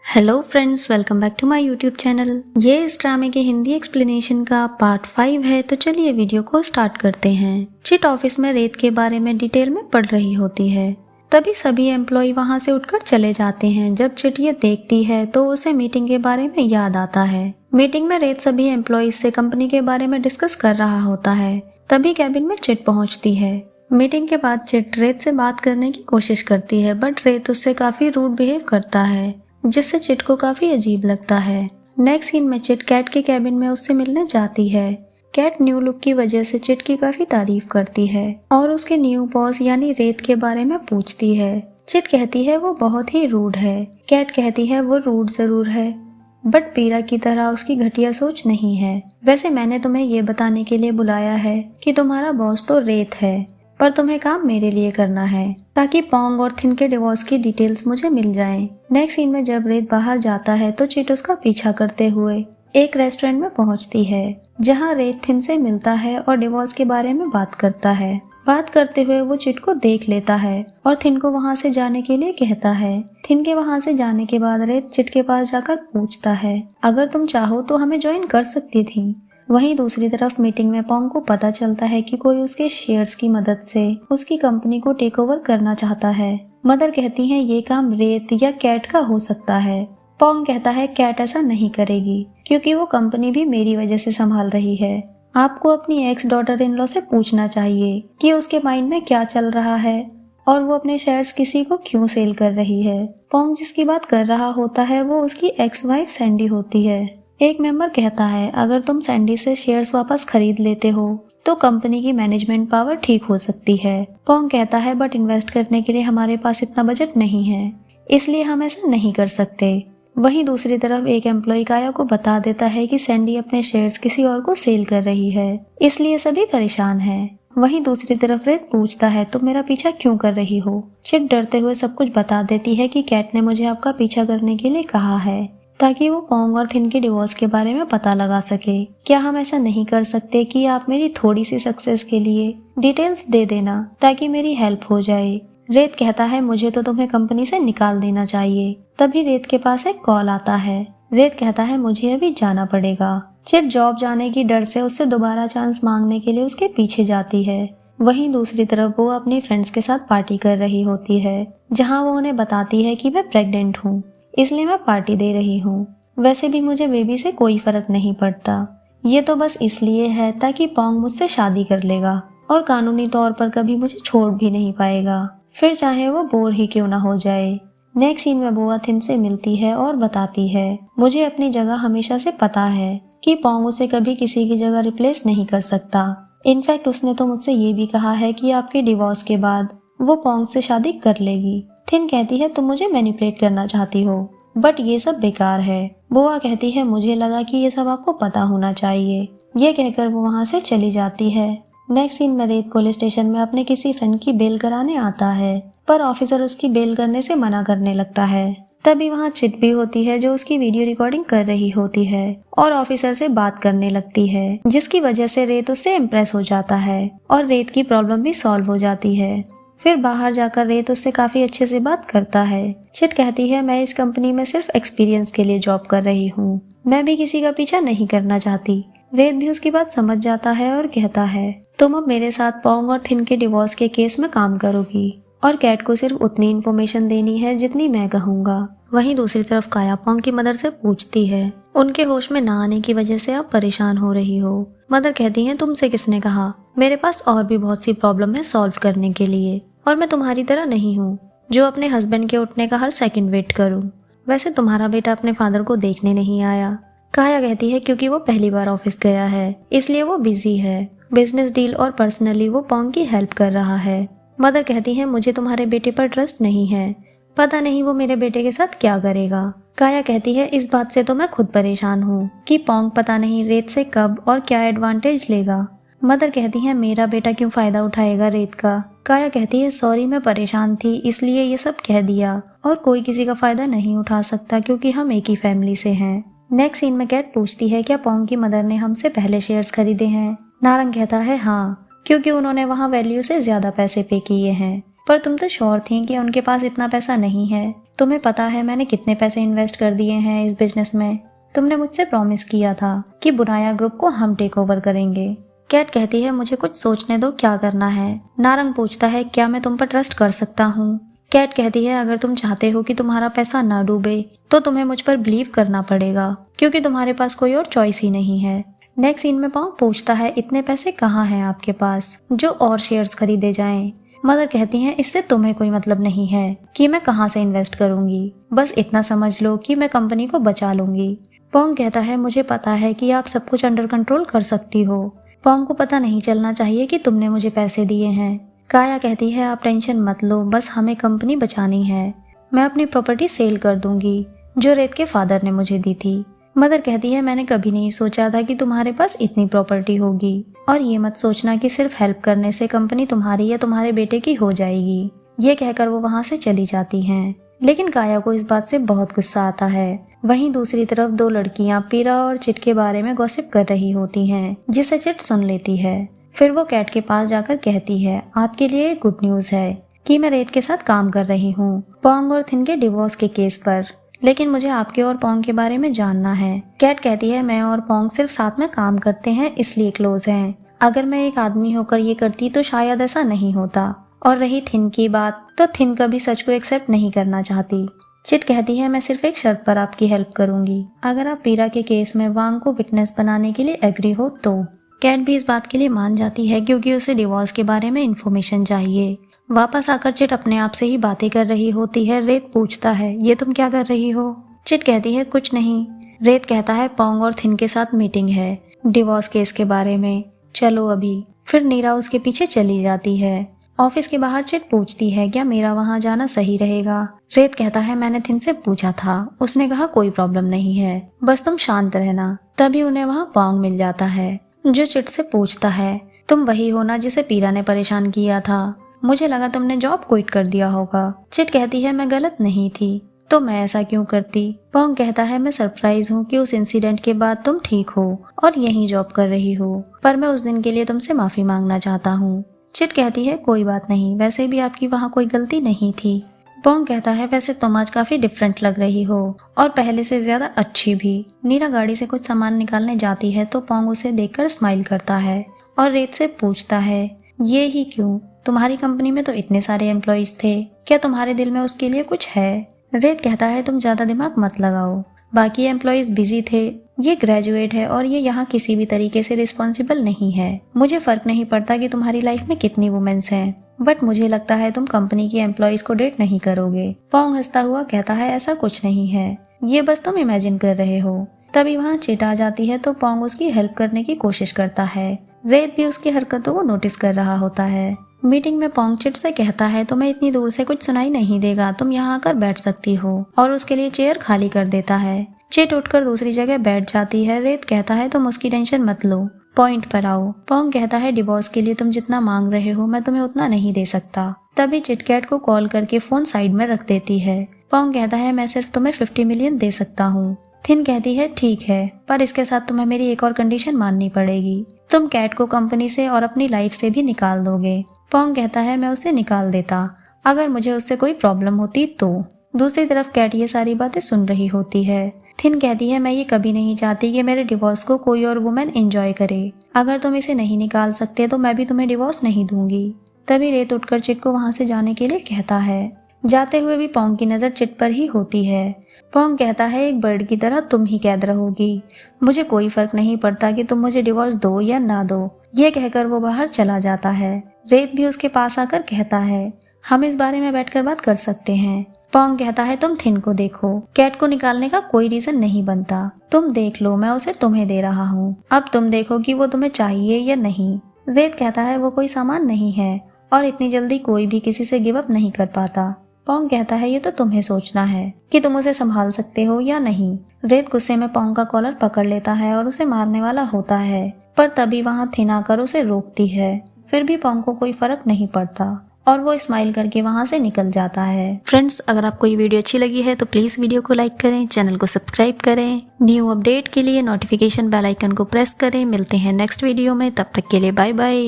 Hello friends, welcome back to my YouTube channel. ये इस ड्रामे के हिंदी एक्सप्लेनेशन का पार्ट 5 है, तो चलिए वीडियो को स्टार्ट करते हैं। चिट ऑफिस में रेत के बारे में डिटेल में पढ़ रही होती है। तभी सभी एम्प्लॉय वहां से उठकर चले जाते हैं। जब चिट ये देखती है तो उसे मीटिंग के बारे में याद आता है। मीटिंग में रेत सभी एम्प्लॉय से कंपनी के बारे में डिस्कस कर रहा होता है। तभी कैबिन में चिट पहुंचती है। मीटिंग के बाद चिट रेत से बात करने की कोशिश करती है, बट रेत उससे काफी रूड बिहेव करता है, जिससे चिट को काफी अजीब लगता है। नेक्स्ट सीन में चिट कैट के कैबिन में उससे मिलने जाती है। कैट न्यू लुक की वजह से चिट की काफी तारीफ करती है और उसके न्यू बॉस यानी रेत के बारे में पूछती है। चिट कहती है वो बहुत ही रूड है। कैट कहती है वो रूड जरूर है, बट पीरा की तरह उसकी घटिया सोच नहीं है। वैसे मैंने तुम्हें ये बताने के लिए बुलाया है कि तुम्हारा बॉस तो रेत है, पर तुम्हें काम मेरे लिए करना है ताकि पोंग और थिन के डिवोर्स की डिटेल्स मुझे मिल जाएं। नेक्स्ट सीन में जब रेत बाहर जाता है तो चिट उसका पीछा करते हुए एक रेस्टोरेंट में पहुंचती है, जहां रेत थिन से मिलता है और डिवोर्स के बारे में बात करता है। बात करते हुए वो चिट को देख लेता है और थिन को वहां से जाने के लिए कहता है। थिन के वहां से जाने के बाद रेत चिट के पास जाकर पूछता है, अगर तुम चाहो तो हमें ज्वाइन कर सकती थी। वहीं दूसरी तरफ मीटिंग में पोंग को पता चलता है कि कोई उसके शेयर्स की मदद से उसकी कंपनी को टेक ओवर करना चाहता है। मदर कहती है ये काम रेत या कैट का हो सकता है। पोंग कहता है कैट ऐसा नहीं करेगी, क्योंकि वो कंपनी भी मेरी वजह से संभाल रही है। आपको अपनी एक्स डॉटर इन लॉ से पूछना चाहिए कि उसके माइंड में क्या चल रहा है और वो अपने शेयर्स किसी को क्यों सेल कर रही है। पोंग जिसकी बात कर रहा होता है वो उसकी एक्स वाइफ सैंडी होती है। एक मेंबर कहता है, अगर तुम सैंडी से शेयर्स वापस खरीद लेते हो तो कंपनी की मैनेजमेंट पावर ठीक हो सकती है। पोंग कहता है, बट इन्वेस्ट करने के लिए हमारे पास इतना बजट नहीं है, इसलिए हम ऐसा नहीं कर सकते। वहीं दूसरी तरफ एक एम्प्लॉय काया को बता देता है कि सैंडी अपने शेयर्स किसी और को सेल कर रही है, इसलिए सभी परेशान हैं। वहीं दूसरी तरफ रेत पूछता है, तुम मेरा पीछा क्यों कर रही हो? चिट डरते हुए सब कुछ बता देती है कि कैट ने मुझे आपका पीछा करने के लिए कहा है ताकि वो पोंग और थिन के डिवोर्स के बारे में पता लगा सके। क्या हम ऐसा नहीं कर सकते कि आप मेरी थोड़ी सी सक्सेस के लिए डिटेल्स दे देना ताकि मेरी हेल्प हो जाए? रेत कहता है, मुझे तो तुम्हें कंपनी से निकाल देना चाहिए। तभी रेत के पास एक कॉल आता है। रेत कहता है, मुझे अभी जाना पड़ेगा। चिट जॉब जाने की डर से उससे दोबारा चांस मांगने के लिए उसके पीछे जाती है। वहीं दूसरी तरफ वो अपनी फ्रेंड्स के साथ पार्टी कर रही होती है, जहाँ वो उन्हें बताती है कि मैं प्रेग्नेंट हूँ, इसलिए मैं पार्टी दे रही हूँ। वैसे भी मुझे बेबी से कोई फर्क नहीं पड़ता, ये तो बस इसलिए है ताकि पोंग मुझसे शादी कर लेगा और कानूनी तौर पर कभी मुझे छोड़ भी नहीं पाएगा, फिर चाहे वो बोर ही क्यों ना हो जाए। नेक्स्ट सीन में बोआ थिन से मिलती है और बताती है, मुझे अपनी जगह हमेशा से पता है कि पोंग उसे कभी किसी की जगह रिप्लेस नहीं कर सकता। इनफैक्ट उसने तो मुझसे ये भी कहा है कि आपके डिवोर्स के बाद वो पोंग से शादी कर लेगी। थिन कहती है, तुम मुझे मैनिपुलेट करना चाहती हो, बट ये सब बेकार है। बोआ कहती है, मुझे लगा कि ये सब आपको पता होना चाहिए। ये कहकर वो वहाँ से चली जाती है। नेक्स्ट सीन में रेत पुलिस स्टेशन में अपने किसी फ्रेंड की बेल कराने आता है, पर ऑफिसर उसकी बेल करने से मना करने लगता है। तभी वहाँ चिट भी होती है, जो उसकी वीडियो रिकॉर्डिंग कर रही होती है और ऑफिसर से बात करने लगती है, जिसकी वजह से रेत उससे इम्प्रेस हो जाता है और रेत की प्रॉब्लम भी सॉल्व हो जाती है। फिर बाहर जाकर रेत उससे काफी अच्छे से बात करता है। चिट कहती है, मैं इस कंपनी में सिर्फ एक्सपीरियंस के लिए जॉब कर रही हूँ, मैं भी किसी का पीछा नहीं करना चाहती। रेत भी उसकी बात समझ जाता है और कहता है, तुम अब मेरे साथ पोंग और थिन के डिवोर्स के केस में काम करोगी और कैट को सिर्फ उतनी इन्फॉर्मेशन देनी है जितनी मैं कहूँगा। वहीं दूसरी तरफ काया पोंग की मदर से पूछती है, उनके होश में ना आने की वजह से आप परेशान हो रही हो। मदर कहती है, तुमसे किसने कहा? मेरे पास और भी बहुत सी प्रॉब्लम है सॉल्व करने के लिए, और मैं तुम्हारी तरह नहीं हूँ जो अपने हस्बैंड के उठने का हर सेकंड वेट करूँ। वैसे तुम्हारा बेटा अपने फादर को देखने नहीं आया। काया कहती है, क्योंकि वो पहली बार ऑफिस गया है, इसलिए वो बिजी है। बिजनेस डील और पर्सनली वो पोंग की हेल्प कर रहा है। मदर कहती है, मुझे तुम्हारे बेटे पर ट्रस्ट नहीं है, पता नहीं वो मेरे बेटे के साथ क्या करेगा। काया कहती है, इस बात से तो मैं खुद परेशान हूँ कि पोंग पता नहीं रेत से कब और क्या एडवांटेज लेगा। मदर कहती है, मेरा बेटा क्यों फायदा उठाएगा रेत का? काया कहती है, सॉरी मैं परेशान थी इसलिए ये सब कह दिया, और कोई किसी का फायदा नहीं उठा सकता क्योंकि हम एक ही फैमिली से हैं। नेक्स्ट सीन में कैट पूछती है, क्या पोंग की मदर ने हमसे पहले शेयर्स खरीदे हैं? नारंग कहता है, हाँ, क्योंकि उन्होंने वहाँ वैल्यू से ज्यादा पैसे पे किए हैं, पर तुम तो श्योर थी कि उनके पास इतना पैसा नहीं है। तुम्हें पता है मैंने कितने पैसे इन्वेस्ट कर दिए हैं इस बिजनेस में। तुमने मुझसे प्रॉमिस किया था कि बुनाया ग्रुप को हम टेक ओवर करेंगे। कैट कहती है मुझे कुछ सोचने दो, क्या करना है। नारंग पूछता है क्या मैं तुम पर ट्रस्ट कर सकता हूँ। कैट कहती है अगर तुम चाहते हो कि तुम्हारा पैसा ना डूबे तो तुम्हें मुझ पर बिलीव करना पड़ेगा, क्योंकि तुम्हारे पास कोई और चॉइस ही नहीं है। नेक्स्ट सीन में पॉन्ग पूछता है इतने पैसे कहाँ हैं आपके पास जो और शेयर्स खरीदे जाएं। मदर कहती हैं इससे तुम्हें कोई मतलब नहीं है कि मैं कहाँ से इन्वेस्ट करूंगी, बस इतना समझ लो कि मैं कंपनी को बचा लूंगी। पॉन्ग कहता है मुझे पता है कि आप सब कुछ अंडर कंट्रोल कर सकती हो। पॉन्ग को पता नहीं चलना चाहिए कि तुमने मुझे पैसे दिए हैं। काया कहती है आप टेंशन मत लो, बस हमें कंपनी बचानी है। मैं अपनी प्रॉपर्टी सेल कर दूंगी जो रेत के फादर ने मुझे दी थी। मदर कहती है मैंने कभी नहीं सोचा था कि तुम्हारे पास इतनी प्रॉपर्टी होगी, और ये मत सोचना कि सिर्फ हेल्प करने से कंपनी तुम्हारी या तुम्हारे बेटे की हो जाएगी। ये कहकर वो वहाँ से चली जाती हैं। लेकिन काया को इस बात से बहुत गुस्सा आता है। वहीं दूसरी तरफ दो लड़कियां पीरा और चिट के बारे में गॉसिप कर रही होती हैं, जिसे चिट सुन लेती है। फिर वो कैट के पास जाकर कहती है आपके लिए गुड न्यूज है कि मैं रेत के साथ काम कर रही हूँ पॉन्ग और थिन के डिवोर्स के केस पर, लेकिन मुझे आपके और पॉन्ग के बारे में जानना है। कैट कहती है मैं और पॉन्ग सिर्फ साथ में काम करते हैं इसलिए क्लोज हैं। अगर मैं एक आदमी होकर ये करती तो शायद ऐसा नहीं होता। और रही थिन की बात, तो थिन कभी सच को एक्सेप्ट नहीं करना चाहती। चिट कहती है मैं सिर्फ एक शर्त पर आपकी हेल्प करूंगी, अगर आप पीरा के केस में वांग को विटनेस बनाने के लिए एग्री हो तो। कैट भी इस बात के लिए मान जाती है क्योंकि उसे डिवोर्स के बारे में इन्फॉर्मेशन चाहिए। वापस आकर चिट अपने आप से ही बातें कर रही होती है। रेत पूछता है ये तुम क्या कर रही हो। चिट कहती है कुछ नहीं। रेत कहता है पॉन्ग और थिन के साथ मीटिंग है डिवोर्स केस के बारे में, चलो अभी। फिर नीरा उसके पीछे चली जाती है। ऑफिस के बाहर चिट पूछती है क्या मेरा वहाँ जाना सही रहेगा। रेत कहता है मैंने थिन से पूछा था, उसने कहा कोई प्रॉब्लम नहीं है, बस तुम शांत रहना। तभी उन्हें वहाँ पॉन्ग मिल जाता है जो चिट से पूछता है तुम वही हो ना जिसे पीरा ने परेशान किया था, मुझे लगा तुमने जॉब क्विट कर दिया होगा। चिट कहती है मैं गलत नहीं थी तो मैं ऐसा क्यों करती। पॉन्ग कहता है मैं सरप्राइज हूँ कि उस इंसिडेंट के बाद तुम ठीक हो और यहीं जॉब कर रही हो, पर मैं उस दिन के लिए तुमसे माफी मांगना चाहता हूँ। चिट कहती है कोई बात नहीं, वैसे भी आपकी वहाँ कोई गलती नहीं थी। पॉन्ग कहता है वैसे तुम आज काफी डिफरेंट लग रही हो और पहले से ज्यादा अच्छी भी। नीरा गाड़ी से कुछ सामान निकालने जाती है तो पॉन्ग उसे देखकर स्माइल करता है और रेत से पूछता है ये ही क्यों, तुम्हारी कंपनी में तो इतने सारे एम्प्लॉइज थे, क्या तुम्हारे दिल में उसके लिए कुछ है। रेत कहता है तुम ज्यादा दिमाग मत लगाओ, बाकी एम्प्लॉइज बिजी थे, ये ग्रेजुएट है और ये यहाँ किसी भी तरीके से रिस्पॉन्सिबल नहीं है। मुझे फर्क नहीं पड़ता कि तुम्हारी लाइफ में कितनी वुमेन्स हैं, बट मुझे लगता है तुम कंपनी की एम्प्लॉइज को डेट नहीं करोगे। पॉन्ग हंसता हुआ कहता है ऐसा कुछ नहीं है, ये बस तुम इमेजिन कर रहे हो। तभी वहाँ चिट आ जाती है तो पॉन्ग उसकी हेल्प करने की कोशिश करता है। रेत भी उसकी हरकतों को नोटिस कर रहा होता है। मीटिंग में पॉन्ग चिट से कहता है तुम्हें इतनी दूर से कुछ सुनाई नहीं देगा, तुम यहाँ आकर बैठ सकती हो, और उसके लिए चेयर खाली कर देता है। चिट उठकर दूसरी जगह बैठ जाती है। रेत कहता है तुम उसकी टेंशन मत लो, पॉइंट पर आओ। पॉन्ग कहता है डिवोर्स के लिए तुम जितना मांग रहे हो मैं तुम्हें उतना नहीं दे सकता। तभी चिट कैट को कॉल करके फोन साइड में रख देती है। पॉन्ग कहता है मैं सिर्फ तुम्हें 50 मिलियन दे सकता हूँ। थिन कहती है ठीक है, पर इसके साथ तुम्हें मेरी एक और कंडीशन माननी पड़ेगी, तुम कैट को कंपनी से और अपनी लाइफ से भी निकाल दोगे। पॉन्ग कहता है मैं उसे निकाल देता अगर मुझे उससे कोई प्रॉब्लम होती तो। दूसरी तरफ कैट ये सारी बातें सुन रही होती है। थिन कहती है मैं ये कभी नहीं चाहती कि मेरे डिवोर्स को कोई और वुमेन एंजॉय करे, अगर तुम इसे नहीं निकाल सकते तो मैं भी तुम्हें डिवोर्स नहीं दूंगी। तभी रेत उठकर चिट को वहां से जाने के लिए कहता है। जाते हुए भी पॉन्ग की नजर चिट पर ही होती है। पॉन्ग कहता है एक बर्ड की तरह तुम ही कैद रहोगी, मुझे कोई फर्क नहीं पड़ता कि तुम मुझे डिवोर्स दो या ना दो। ये कहकर वो बाहर चला जाता है। रेत भी उसके पास आकर कहता है हम इस बारे में बैठकर बात कर सकते हैं। पॉन्ग कहता है तुम थिन को देखो, कैट को निकालने का कोई रीजन नहीं बनता, तुम देख लो, मैं उसे तुम्हें दे रहा हूँ, अब तुम देखो कि वो तुम्हें चाहिए या नहीं। रेत कहता है वो कोई सामान नहीं है और इतनी जल्दी कोई भी किसी से गिव अप नहीं कर पाता। पॉन्ग कहता है ये तो तुम्हें सोचना है कि तुम उसे संभाल सकते हो या नहीं। रेत गुस्से में पॉन्ग का कॉलर पकड़ लेता है और उसे मारने वाला होता है, पर तभी वहाँ थिन आकर उसे रोकती है। फिर भी पॉन्ग को कोई फर्क नहीं पड़ता और वो स्माइल करके वहाँ से निकल जाता है। फ्रेंड्स, अगर आपको ये वीडियो अच्छी लगी है तो प्लीज वीडियो को लाइक करें, चैनल को सब्सक्राइब करें, न्यू अपडेट के लिए नोटिफिकेशन बेल आइकन को प्रेस करें। मिलते हैं नेक्स्ट वीडियो में, तब तक के लिए बाय बाय।